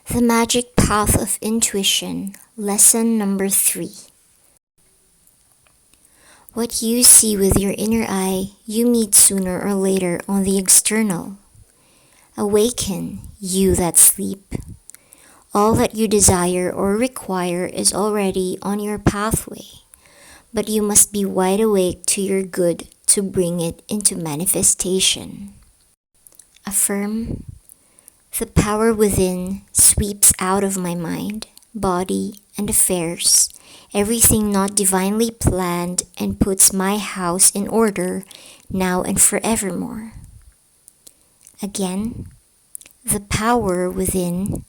The Magic Path of Intuition, Lesson Number 3. What you see with your inner eye, you meet sooner or later on the external. Awaken, you that sleep. All that you desire or require is already on your pathway, but you must be wide awake to your good to bring it into manifestation. Affirm. The power within sweeps out of my mind, body, and affairs everything not divinely planned and puts my house in order now and forevermore. Again, the power within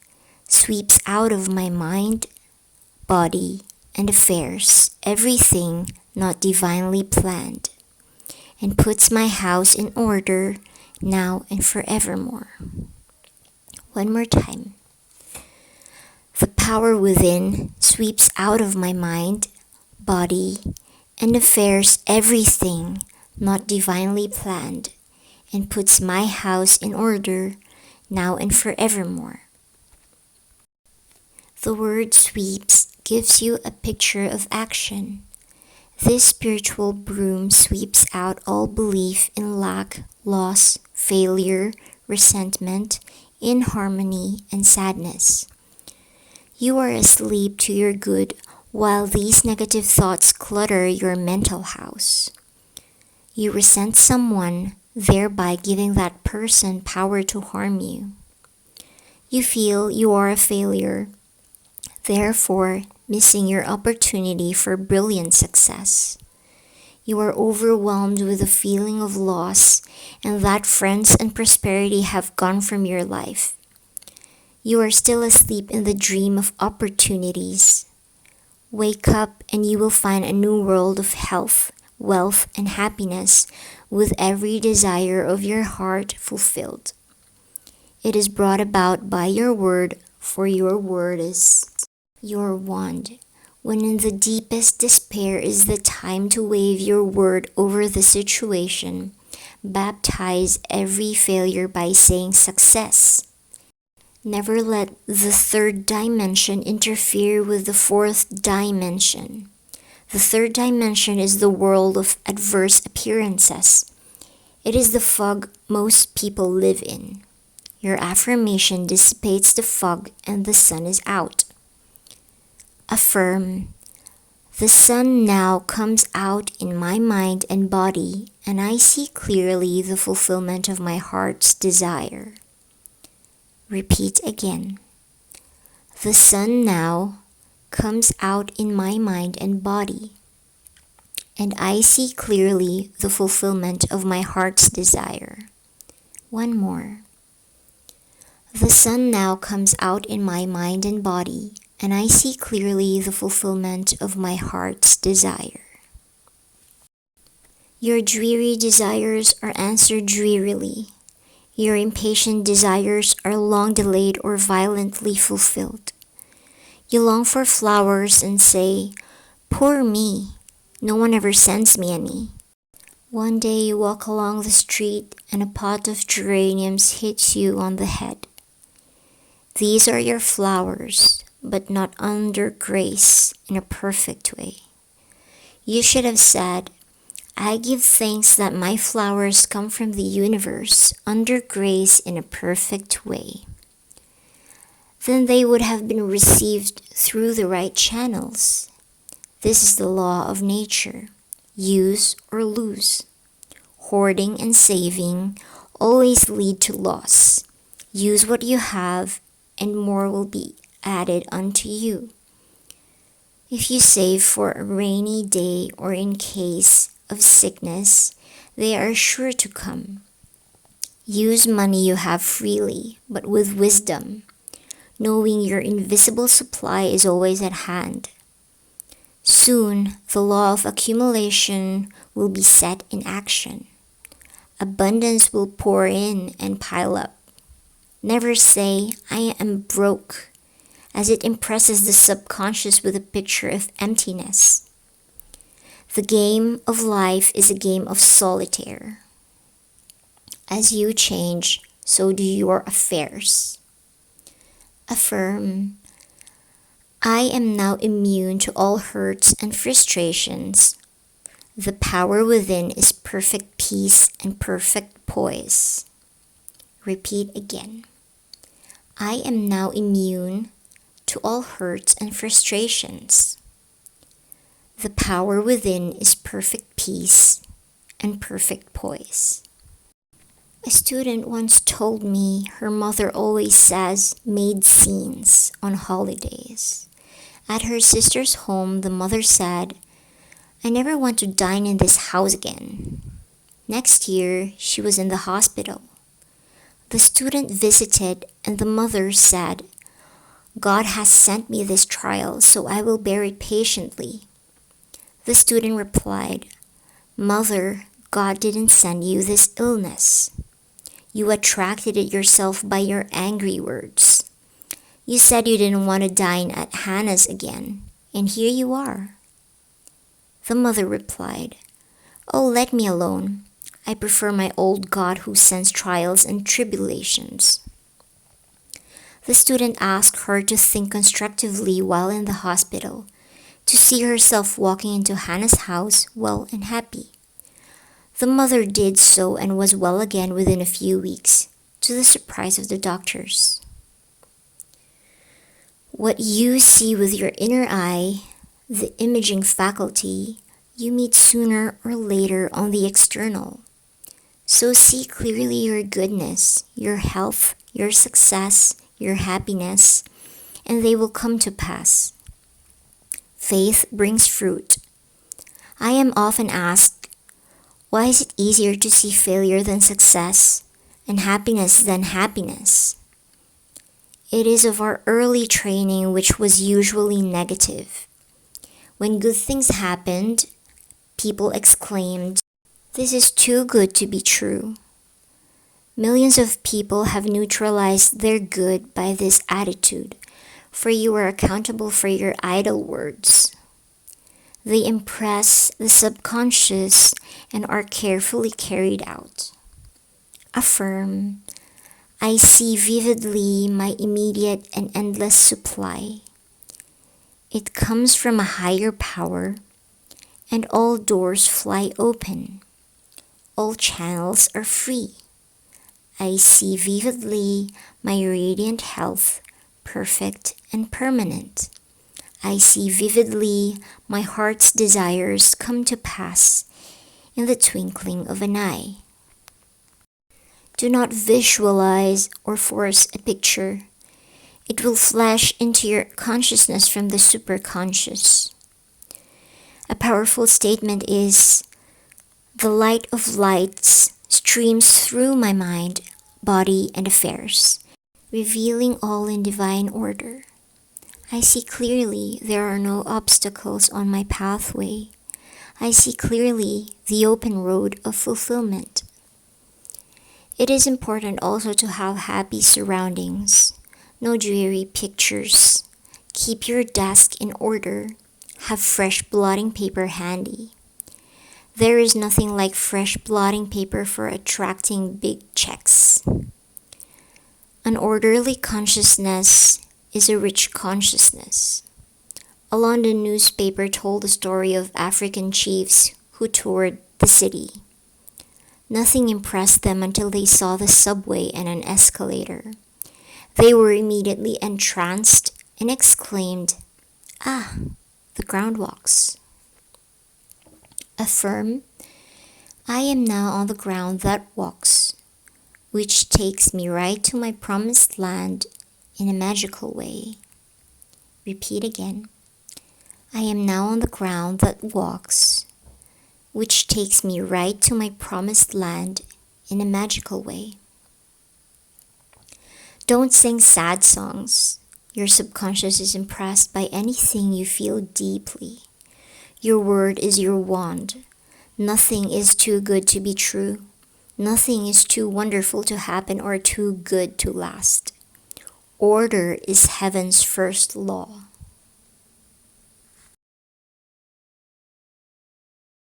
sweeps out of my mind, body, and affairs everything not divinely planned and puts my house in order now and forevermore. One more time. The power within sweeps out of my mind, body, and affairs everything not divinely planned and puts my house in order now and forevermore. The word sweeps gives you a picture of action. This spiritual broom sweeps out all belief in lack, loss, failure, resentment, inharmony, and sadness. You are asleep to your good while these negative thoughts clutter your mental house. You resent someone, thereby giving that person power to harm you. You feel you are a failure, therefore missing your opportunity for brilliant success. You are overwhelmed with a feeling of loss and that friends and prosperity have gone from your life. You are still asleep in the dream of opportunities. Wake up and you will find a new world of health, wealth, and happiness with every desire of your heart fulfilled. It is brought about by your word, for your word is your wand. When in the deepest despair is the time to wave your word over the situation. Baptize every failure by saying success. Never let the third dimension interfere with the fourth dimension. The third dimension is the world of adverse appearances. It is the fog most people live in. Your affirmation dissipates the fog and the sun is out. Affirm. The sun now comes out in my mind and body, and I see clearly the fulfillment of my heart's desire. Repeat again. The sun now comes out in my mind and body, and I see clearly the fulfillment of my heart's desire. One more. The sun now comes out in my mind and body, and I see clearly the fulfillment of my heart's desire. Your dreary desires are answered drearily. Your impatient desires are long delayed or violently fulfilled. You long for flowers and say, "Poor me, no one ever sends me any." One day you walk along the street and a pot of geraniums hits you on the head. These are your flowers, but not under grace in a perfect way. You should have said, "I give thanks that my flowers come from the universe under grace in a perfect way." Then they would have been received through the right channels. This is the law of nature. Use or lose. Hoarding and saving always lead to loss. Use what you have and more will be added unto you. If you save for a rainy day or in case of sickness, they are sure to come. Use money you have freely, but with wisdom, knowing your invisible supply is always at hand. Soon, the law of accumulation will be set in action. Abundance will pour in and pile up. Never say, "I am broke," as it impresses the subconscious with a picture of emptiness. The game of life is a game of solitaire. As you change, so do your affairs. Affirm, I am now immune to all hurts and frustrations. The power within is perfect peace and perfect poise. Repeat again. I am now immune to all hurts and frustrations. The power within is perfect peace and perfect poise. A student once told me her mother always says made scenes on holidays. At her sister's home, the mother said, I never want to dine in this house again. Next year, she was in the hospital. The student visited and the mother said, God has sent me this trial, so I will bear it patiently. The student replied, Mother, God didn't send you this illness. You attracted it yourself by your angry words. You said you didn't want to dine at Hannah's again, and here you are. The mother replied, Oh, let me alone. I prefer my old God who sends trials and tribulations. The student asked her to think constructively while in the hospital, to see herself walking into Hannah's house well and happy. The mother did so and was well again within a few weeks, to the surprise of the doctors. What you see with your inner eye, the imaging faculty, you meet sooner or later on the external. So see clearly your goodness, your health, your success, your happiness, and they will come to pass. Faith brings fruit. I am often asked, why is it easier to see failure than success, and happiness than happiness? It is of our early training, which was usually negative. When good things happened, people exclaimed, This is too good to be true. Millions of people have neutralized their good by this attitude, for you are accountable for your idle words. They impress the subconscious and are carefully carried out. Affirm, I see vividly my immediate and endless supply. It comes from a higher power, and all doors fly open. All channels are free. I see vividly my radiant health, perfect and permanent. I see vividly my heart's desires come to pass in the twinkling of an eye. Do not visualize or force a picture. It will flash into your consciousness from the superconscious. A powerful statement is, the light of lights streams through my mind, body, and affairs, revealing all in divine order. I see clearly there are no obstacles on my pathway. I see clearly the open road of fulfillment. It is important also to have happy surroundings, no dreary pictures. Keep your desk in order. Have fresh blotting paper handy. There is nothing like fresh blotting paper for attracting big checks. An orderly consciousness is a rich consciousness. A London newspaper told the story of African chiefs who toured the city. Nothing impressed them until they saw the subway and an escalator. They were immediately entranced and exclaimed, Ah, the ground walks. Affirm, I am now on the ground that walks, which takes me right to my promised land in a magical way. Repeat again. I am now on the ground that walks, which takes me right to my promised land in a magical way. Don't sing sad songs. Your subconscious is impressed by anything you feel deeply. Your word is your wand. Nothing is too good to be true. Nothing is too wonderful to happen or too good to last. Order is heaven's first law.